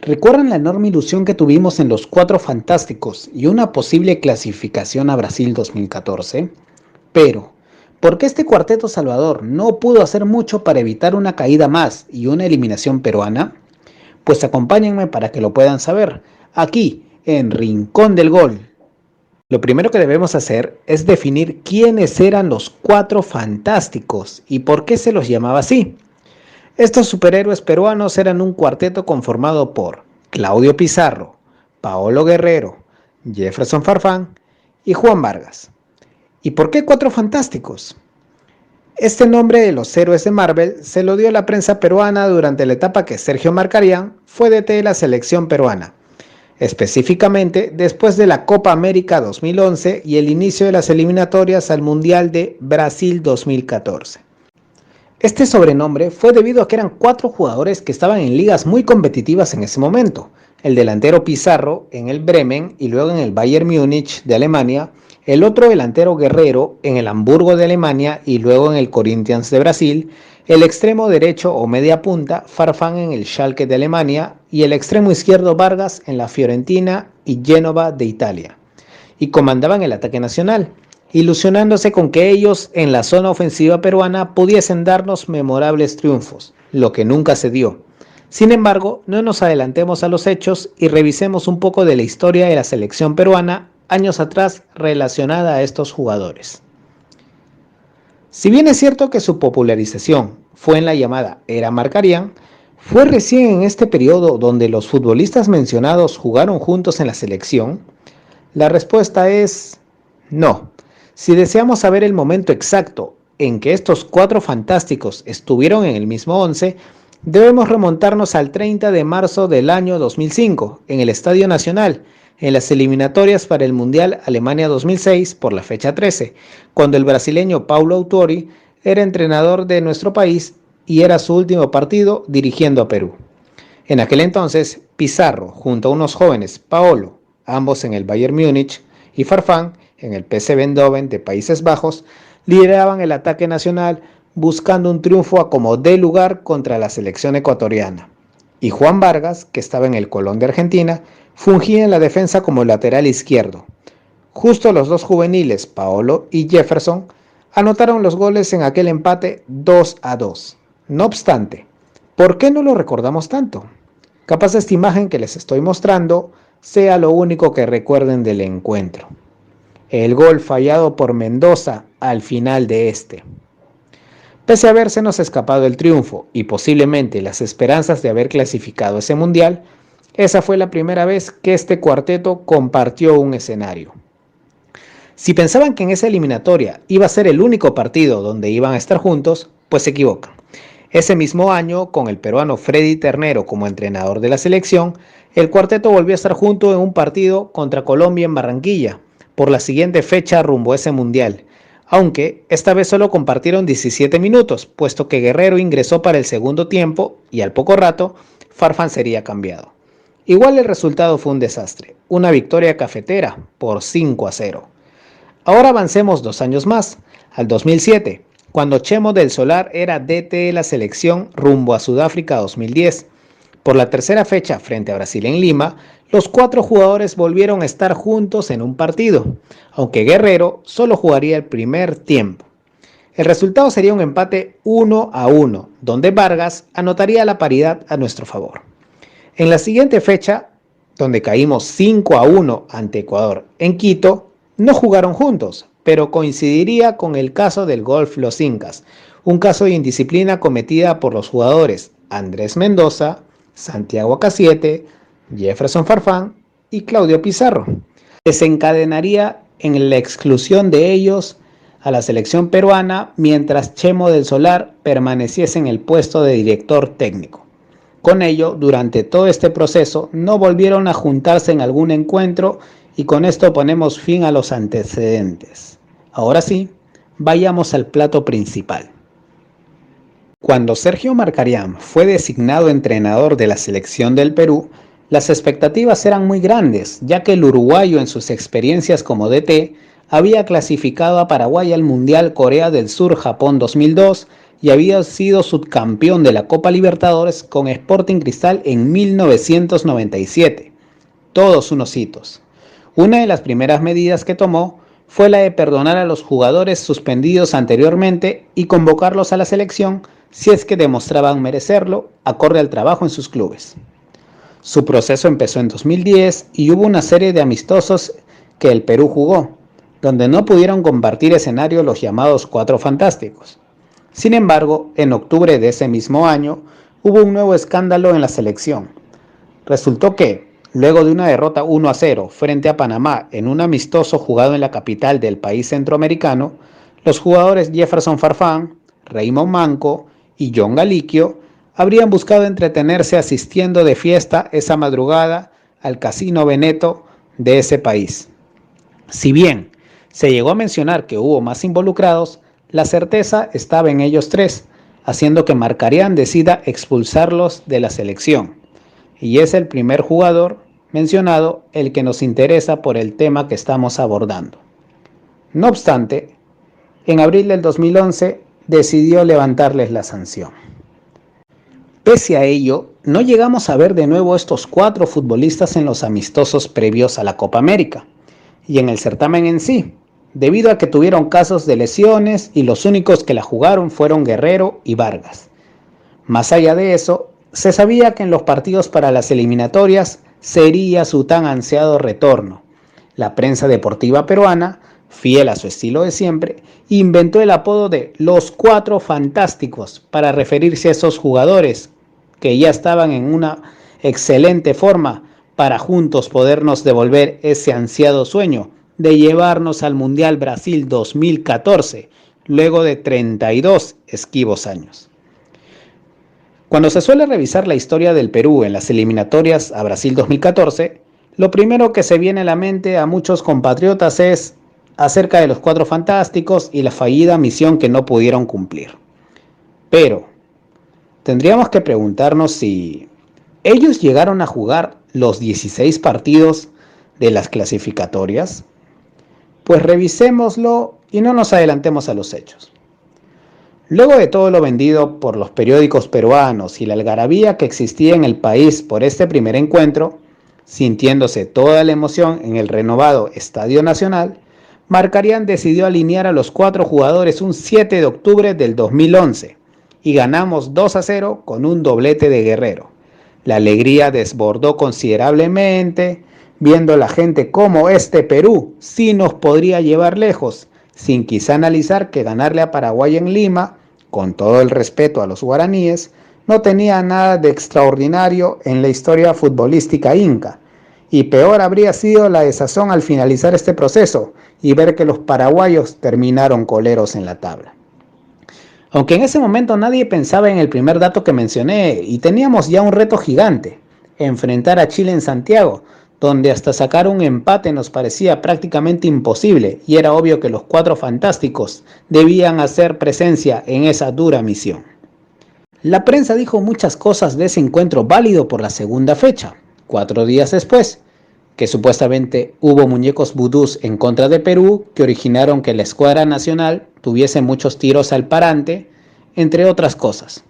¿Recuerdan la enorme ilusión que tuvimos en los Cuatro Fantásticos y una posible clasificación a Brasil 2014? Pero, ¿por qué este cuarteto salvador no pudo hacer mucho para evitar una caída más y una eliminación peruana? Pues acompáñenme para que lo puedan saber, aquí, en Rincón del Gol. Lo primero que debemos hacer es definir quiénes eran los Cuatro Fantásticos y por qué se los llamaba así. Estos superhéroes peruanos eran un cuarteto conformado por Claudio Pizarro, Paolo Guerrero, Jefferson Farfán y Juan Vargas. ¿Y por qué Cuatro Fantásticos? Este nombre de los héroes de Marvel se lo dio la prensa peruana durante la etapa que Sergio Marcarián fue DT de la selección peruana, específicamente después de la Copa América 2011 y el inicio de las eliminatorias al Mundial de Brasil 2014. Este sobrenombre fue debido a que eran 4 jugadores que estaban en ligas muy competitivas en ese momento. El delantero Pizarro en el Bremen y luego en el Bayern Múnich de Alemania, el otro delantero Guerrero en el Hamburgo de Alemania y luego en el Corinthians de Brasil, el extremo derecho o media punta Farfán en el Schalke de Alemania y el extremo izquierdo Vargas en la Fiorentina y Génova de Italia. Y comandaban el ataque nacional, ilusionándose con que ellos en la zona ofensiva peruana pudiesen darnos memorables triunfos, lo que nunca se dio. Sin embargo, no nos adelantemos a los hechos y revisemos un poco de la historia de la selección peruana años atrás relacionada a estos jugadores. Si bien es cierto que su popularización fue en la llamada Era Marcarián, fue recién en este periodo donde los futbolistas mencionados jugaron juntos en la selección. La respuesta es no. Si deseamos saber el momento exacto en que estos 4 fantásticos estuvieron en el mismo 11, debemos remontarnos al 30 de marzo del año 2005, en el Estadio Nacional, en las eliminatorias para el Mundial Alemania 2006 por la fecha 13, cuando el brasileño Paulo Autuori era entrenador de nuestro país y era su último partido dirigiendo a Perú. En aquel entonces, Pizarro, junto a unos jóvenes, Paolo, ambos en el Bayern Múnich, y Farfán, en el PSV Eindhoven de Países Bajos, lideraban el ataque nacional buscando un triunfo a como dé lugar contra la selección ecuatoriana. Y Juan Vargas, que estaba en el Colón de Argentina, fungía en la defensa como lateral izquierdo. Justo los dos juveniles, Paolo y Jefferson, anotaron los goles en aquel empate 2-2. No obstante, ¿por qué no lo recordamos tanto? Capaz esta imagen que les estoy mostrando sea lo único que recuerden del encuentro. El gol fallado por Mendoza al final de este. Pese a habérsenos escapado el triunfo y posiblemente las esperanzas de haber clasificado ese mundial, esa fue la primera vez que este cuarteto compartió un escenario. Si pensaban que en esa eliminatoria iba a ser el único partido donde iban a estar juntos, pues se equivocan. Ese mismo año, con el peruano Freddy Ternero como entrenador de la selección, el cuarteto volvió a estar junto en un partido contra Colombia en Barranquilla, por la siguiente fecha rumbo a ese mundial, aunque esta vez solo compartieron 17 minutos, puesto que Guerrero ingresó para el segundo tiempo y al poco rato Farfán sería cambiado. Igual el resultado fue un desastre, una victoria cafetera por 5-0. Ahora avancemos 2 años más, al 2007, cuando Chemo del Solar era DT de la selección rumbo a Sudáfrica 2010. Por la tercera fecha frente a Brasil en Lima, los 4 jugadores volvieron a estar juntos en un partido, aunque Guerrero solo jugaría el primer tiempo. El resultado sería un empate 1-1, donde Vargas anotaría la paridad a nuestro favor. En la siguiente fecha, donde caímos 5-1 ante Ecuador en Quito, no jugaron juntos, pero coincidiría con el caso del Golf Los Incas, un caso de indisciplina cometida por los jugadores Andrés Mendoza, Santiago Acaciete, Jefferson Farfán y Claudio Pizarro. Desencadenaría en la exclusión de ellos a la selección peruana mientras Chemo del Solar permaneciese en el puesto de director técnico. Con ello, durante todo este proceso no volvieron a juntarse en algún encuentro y con esto ponemos fin a los antecedentes. Ahora sí, vayamos al plato principal. Cuando Sergio Marcarián fue designado entrenador de la selección del Perú, las expectativas eran muy grandes, ya que el uruguayo en sus experiencias como DT había clasificado a Paraguay al Mundial Corea del Sur-Japón 2002 y había sido subcampeón de la Copa Libertadores con Sporting Cristal en 1997. Todos unos hitos. Una de las primeras medidas que tomó fue la de perdonar a los jugadores suspendidos anteriormente y convocarlos a la selección si es que demostraban merecerlo, acorde al trabajo en sus clubes. Su proceso empezó en 2010 y hubo una serie de amistosos que el Perú jugó, donde no pudieron compartir escenario los llamados Cuatro Fantásticos. Sin embargo, en octubre de ese mismo año hubo un nuevo escándalo en la selección. Resultó que, luego de una derrota 1-0 frente a Panamá en un amistoso jugado en la capital del país centroamericano, los jugadores Jefferson Farfán, Raymond Manco y John Galiquio habrían buscado entretenerse asistiendo de fiesta esa madrugada al Casino Veneto de ese país. Si bien se llegó a mencionar que hubo más involucrados, la certeza estaba en ellos tres, haciendo que Marcarián decida expulsarlos de la selección. Y es el primer jugador mencionado el que nos interesa por el tema que estamos abordando. No obstante, en abril del 2011 decidió levantarles la sanción. Pese a ello, no llegamos a ver de nuevo estos cuatro futbolistas en los amistosos previos a la Copa América y en el certamen en sí, debido a que tuvieron casos de lesiones y los únicos que la jugaron fueron Guerrero y Vargas. Más allá de eso, se sabía que en los partidos para las eliminatorias sería su tan ansiado retorno. La prensa deportiva peruana, fiel a su estilo de siempre, inventó el apodo de los Cuatro Fantásticos para referirse a esos jugadores que ya estaban en una excelente forma para juntos podernos devolver ese ansiado sueño de llevarnos al Mundial Brasil 2014, luego de 32 esquivos años. Cuando se suele revisar la historia del Perú en las eliminatorias a Brasil 2014, lo primero que se viene a la mente a muchos compatriotas es acerca de los Cuatro Fantásticos y la fallida misión que no pudieron cumplir. Pero tendríamos que preguntarnos si ellos llegaron a jugar los 16 partidos de las clasificatorias. Pues revisémoslo y no nos adelantemos a los hechos. Luego de todo lo vendido por los periódicos peruanos y la algarabía que existía en el país por este primer encuentro, sintiéndose toda la emoción en el renovado Estadio Nacional, Marcarián decidió alinear a los cuatro jugadores un 7 de octubre del 2011 y ganamos 2-0 con un doblete de Guerrero. La alegría desbordó considerablemente, viendo la gente cómo este Perú sí nos podría llevar lejos, sin quizá analizar que ganarle a Paraguay en Lima, con todo el respeto a los guaraníes, no tenía nada de extraordinario en la historia futbolística inca, y peor habría sido la desazón al finalizar este proceso y ver que los paraguayos terminaron coleros en la tabla. Aunque en ese momento nadie pensaba en el primer dato que mencioné y teníamos ya un reto gigante, enfrentar a Chile en Santiago, donde hasta sacar un empate nos parecía prácticamente imposible y era obvio que los Cuatro Fantásticos debían hacer presencia en esa dura misión. La prensa dijo muchas cosas de ese encuentro válido por la segunda fecha, 4 días después, que supuestamente hubo muñecos vudús en contra de Perú que originaron que la escuadra nacional tuviese muchos tiros al parante, entre otras cosas.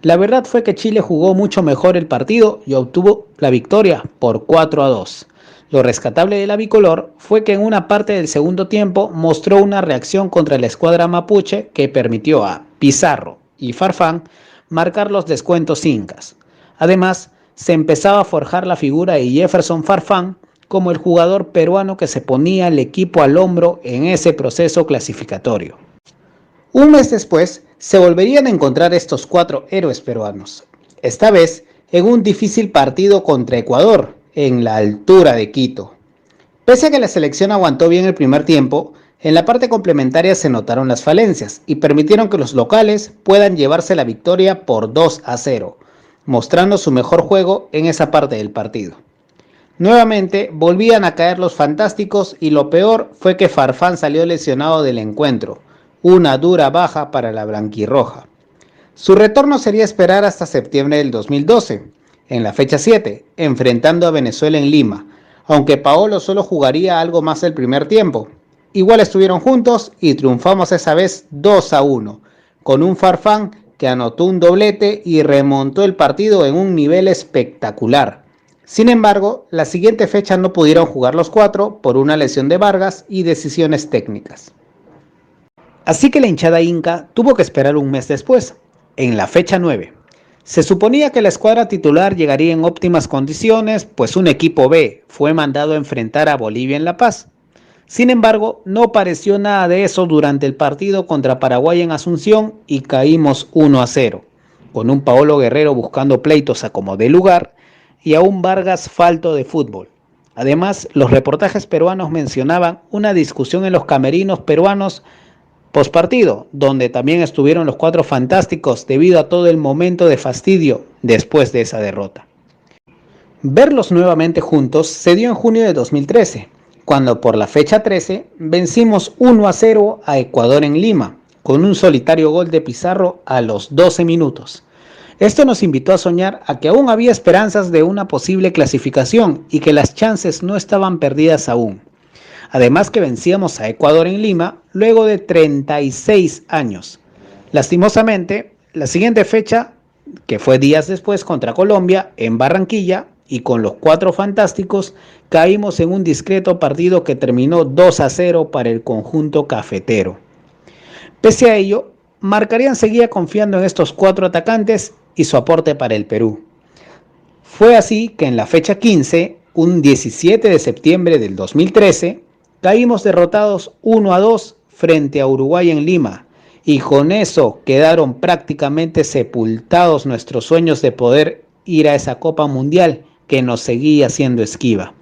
La verdad fue que Chile jugó mucho mejor el partido y obtuvo la victoria por 4-2. Lo rescatable de la bicolor fue que en una parte del segundo tiempo mostró una reacción contra la escuadra mapuche que permitió a Pizarro y Farfán marcar los descuentos incas. Además, se empezaba a forjar la figura de Jefferson Farfán como el jugador peruano que se ponía el equipo al hombro en ese proceso clasificatorio. Un mes después, se volverían a encontrar estos cuatro héroes peruanos, esta vez en un difícil partido contra Ecuador, en la altura de Quito. Pese a que la selección aguantó bien el primer tiempo, en la parte complementaria se notaron las falencias y permitieron que los locales puedan llevarse la victoria por 2-0, mostrando su mejor juego en esa parte del partido. Nuevamente volvían a caer los fantásticos y lo peor fue que Farfán salió lesionado del encuentro, una dura baja para la blanquirroja. Su retorno sería esperar hasta septiembre del 2012, en la fecha 7, enfrentando a Venezuela en Lima, aunque Paolo solo jugaría algo más el primer tiempo. Igual estuvieron juntos y triunfamos esa vez 2-1, con un Farfán que anotó un doblete y remontó el partido en un nivel espectacular. Sin embargo, la siguiente fecha no pudieron jugar los cuatro por una lesión de Vargas y decisiones técnicas. Así que la hinchada inca tuvo que esperar un mes después, en la fecha 9. Se suponía que la escuadra titular llegaría en óptimas condiciones, pues un equipo B fue mandado a enfrentar a Bolivia en La Paz. Sin embargo, no pareció nada de eso durante el partido contra Paraguay en Asunción y caímos 1-0, con un Paolo Guerrero buscando pleitos a como de lugar y a un Vargas falto de fútbol. Además, los reportajes peruanos mencionaban una discusión en los camerinos peruanos postpartido, donde también estuvieron los cuatro fantásticos debido a todo el momento de fastidio después de esa derrota. Verlos nuevamente juntos se dio en junio de 2013, cuando por la fecha 13 vencimos 1-0 a Ecuador en Lima, con un solitario gol de Pizarro a los 12 minutos. Esto nos invitó a soñar a que aún había esperanzas de una posible clasificación y que las chances no estaban perdidas aún. Además que vencíamos a Ecuador en Lima luego de 36 años. Lastimosamente, la siguiente fecha, que fue días después contra Colombia, en Barranquilla, y con los cuatro fantásticos, caímos en un discreto partido que terminó 2-0 para el conjunto cafetero. Pese a ello, Marcarián seguía confiando en estos cuatro atacantes y su aporte para el Perú. Fue así que en la fecha 15, un 17 de septiembre del 2013, caímos derrotados 1-2 frente a Uruguay en Lima, y con eso quedaron prácticamente sepultados nuestros sueños de poder ir a esa Copa Mundial que nos seguía haciendo esquiva.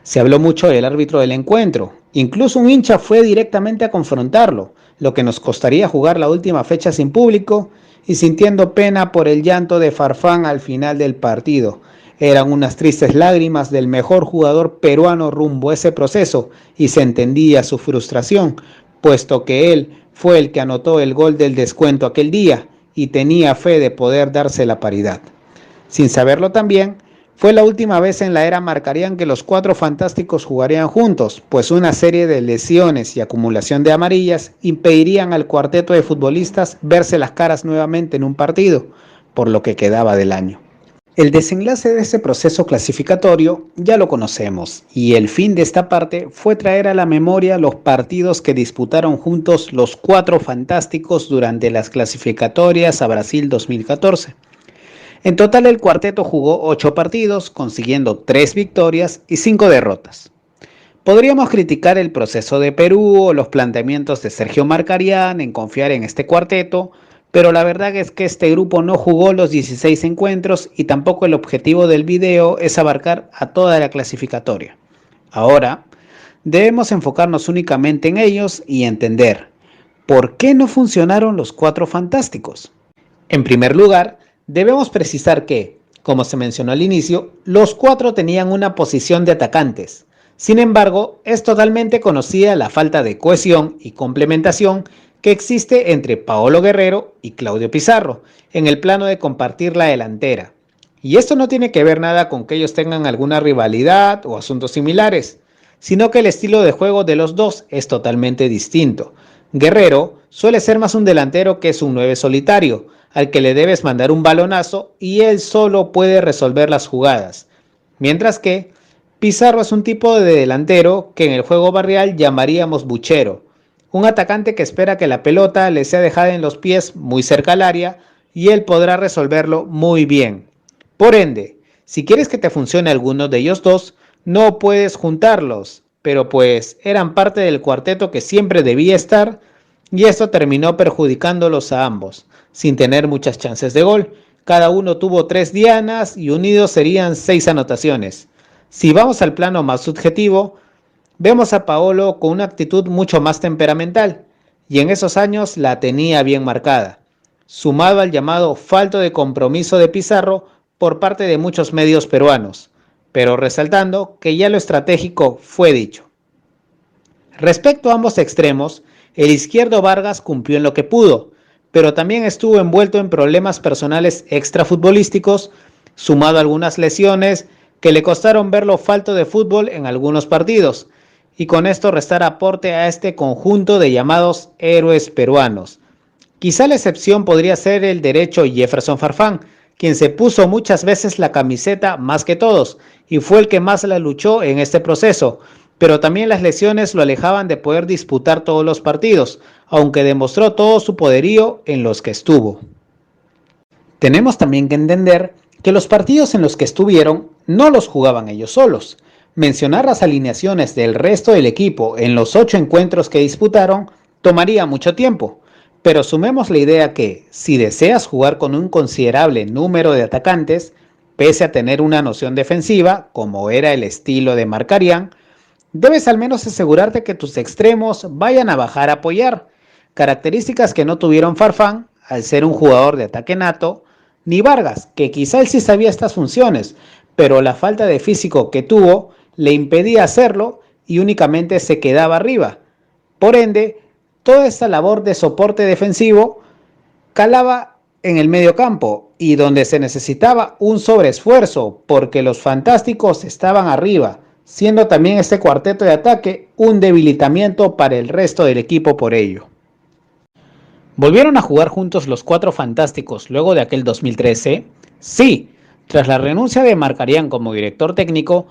Se habló mucho del árbitro del encuentro, incluso un hincha fue directamente a confrontarlo, lo que nos costaría jugar la última fecha sin público y sintiendo pena por el llanto de Farfán al final del partido. Eran unas tristes lágrimas del mejor jugador peruano rumbo a ese proceso y se entendía su frustración, puesto que él fue el que anotó el gol del descuento aquel día y tenía fe de poder darse la paridad. Sin saberlo también, fue la última vez en la era Marcarián que los cuatro fantásticos jugarían juntos, pues una serie de lesiones y acumulación de amarillas impedirían al cuarteto de futbolistas verse las caras nuevamente en un partido, por lo que quedaba del año. El desenlace de ese proceso clasificatorio ya lo conocemos, y el fin de esta parte fue traer a la memoria los partidos que disputaron juntos los cuatro fantásticos durante las clasificatorias a Brasil 2014. En total el cuarteto jugó 8 partidos, consiguiendo 3 victorias y 5 derrotas. Podríamos criticar el proceso de Perú o los planteamientos de Sergio Marcarián en confiar en este cuarteto, pero la verdad es que este grupo no jugó los 16 encuentros y tampoco el objetivo del video es abarcar a toda la clasificatoria. Ahora, debemos enfocarnos únicamente en ellos y entender ¿por qué no funcionaron los cuatro fantásticos? En primer lugar, debemos precisar que, como se mencionó al inicio, los cuatro tenían una posición de atacantes. Sin embargo, es totalmente conocida la falta de cohesión y complementación que existe entre Paolo Guerrero y Claudio Pizarro en el plano de compartir la delantera. Y esto no tiene que ver nada con que ellos tengan alguna rivalidad o asuntos similares, sino que el estilo de juego de los dos es totalmente distinto. Guerrero suele ser más un delantero que es un 9 solitario, al que le debes mandar un balonazo y él solo puede resolver las jugadas. Mientras que Pizarro es un tipo de delantero que en el juego barrial llamaríamos buchero, un atacante que espera que la pelota le sea dejada en los pies muy cerca al área y él podrá resolverlo muy bien. Por ende, si quieres que te funcione alguno de ellos dos, no puedes juntarlos, pero pues eran parte del cuarteto que siempre debía estar y esto terminó perjudicándolos a ambos, sin tener muchas chances de gol. Cada uno tuvo 3 dianas y unidos serían 6 anotaciones. Si vamos al plano más subjetivo, vemos a Paolo con una actitud mucho más temperamental y en esos años la tenía bien marcada, sumado al llamado falto de compromiso de Pizarro por parte de muchos medios peruanos, pero resaltando que ya lo estratégico fue dicho. Respecto a ambos extremos, el izquierdo Vargas cumplió en lo que pudo, pero también estuvo envuelto en problemas personales extrafutbolísticos, sumado a algunas lesiones que le costaron verlo falto de fútbol en algunos partidos, y con esto restar aporte a este conjunto de llamados héroes peruanos, Quizá la excepción podría ser el derecho Jefferson Farfán, quien se puso muchas veces la camiseta más que todos y fue el que más la luchó en este proceso, pero también las lesiones lo alejaban de poder disputar todos los partidos, aunque demostró todo su poderío en los que estuvo. Tenemos también que entender que los partidos en los que estuvieron no los jugaban ellos solos. Mencionar las alineaciones del resto del equipo en los 8 encuentros que disputaron tomaría mucho tiempo, pero sumemos la idea que, si deseas jugar con un considerable número de atacantes, pese a tener una noción defensiva, como era el estilo de Markarián, debes al menos asegurarte que tus extremos vayan a bajar a apoyar, características que no tuvieron Farfán al ser un jugador de ataque nato, ni Vargas, que quizá él sí sabía estas funciones, pero la falta de físico que tuvo le impedía hacerlo y únicamente se quedaba arriba. Por ende, toda esta labor de soporte defensivo calaba en el medio campo y donde se necesitaba un sobreesfuerzo porque los fantásticos estaban arriba, siendo también este cuarteto de ataque un debilitamiento para el resto del equipo por ello. ¿Volvieron a jugar juntos los 4 fantásticos luego de aquel 2013? Sí, tras la renuncia de Markarián como director técnico,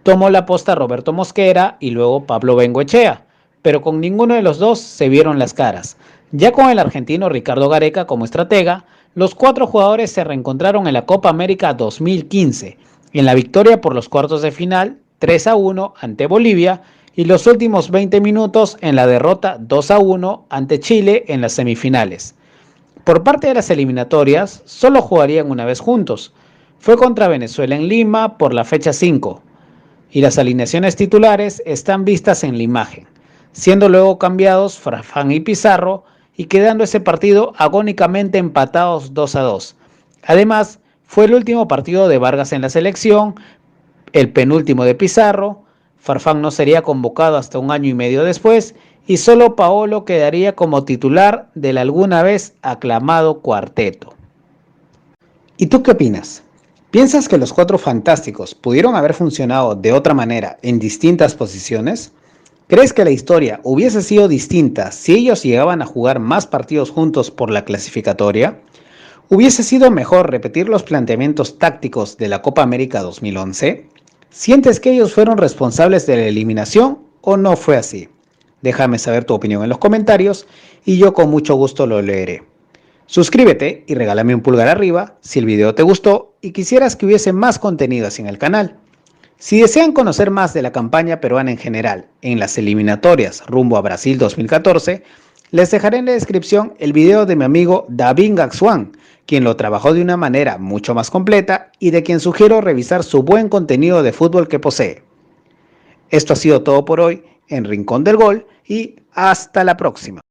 tomó la posta Roberto Mosquera y luego Pablo Bengoechea, pero con ninguno de los dos se vieron las caras. Ya con el argentino Ricardo Gareca como estratega, los 4 jugadores se reencontraron en la Copa América 2015, en la victoria por los cuartos de final 3-1 ante Bolivia y los últimos 20 minutos en la derrota 2-1 ante Chile en las semifinales. Por parte de las eliminatorias, solo jugarían una vez juntos. Fue contra Venezuela en Lima por la fecha 5, y las alineaciones titulares están vistas en la imagen, siendo luego cambiados Farfán y Pizarro y quedando ese partido agónicamente empatados 2-2. Además, fue el último partido de Vargas en la selección, el penúltimo de Pizarro. Farfán no sería convocado hasta un año y medio después y solo Paolo quedaría como titular del alguna vez aclamado cuarteto. ¿Y tú qué opinas? ¿Piensas que los 4 fantásticos pudieron haber funcionado de otra manera en distintas posiciones? ¿Crees que la historia hubiese sido distinta si ellos llegaban a jugar más partidos juntos por la clasificatoria? ¿Hubiese sido mejor repetir los planteamientos tácticos de la Copa América 2011? ¿Sientes que ellos fueron responsables de la eliminación o no fue así? Déjame saber tu opinión en los comentarios y yo con mucho gusto lo leeré. Suscríbete y regálame un pulgar arriba si el video te gustó y quisieras que hubiese más contenido así en el canal. Si desean conocer más de la campaña peruana en general en las eliminatorias rumbo a Brasil 2014, les dejaré en la descripción el video de mi amigo David Gaxuan, quien lo trabajó de una manera mucho más completa y de quien sugiero revisar su buen contenido de fútbol que posee. Esto ha sido todo por hoy en Rincón del Gol y hasta la próxima.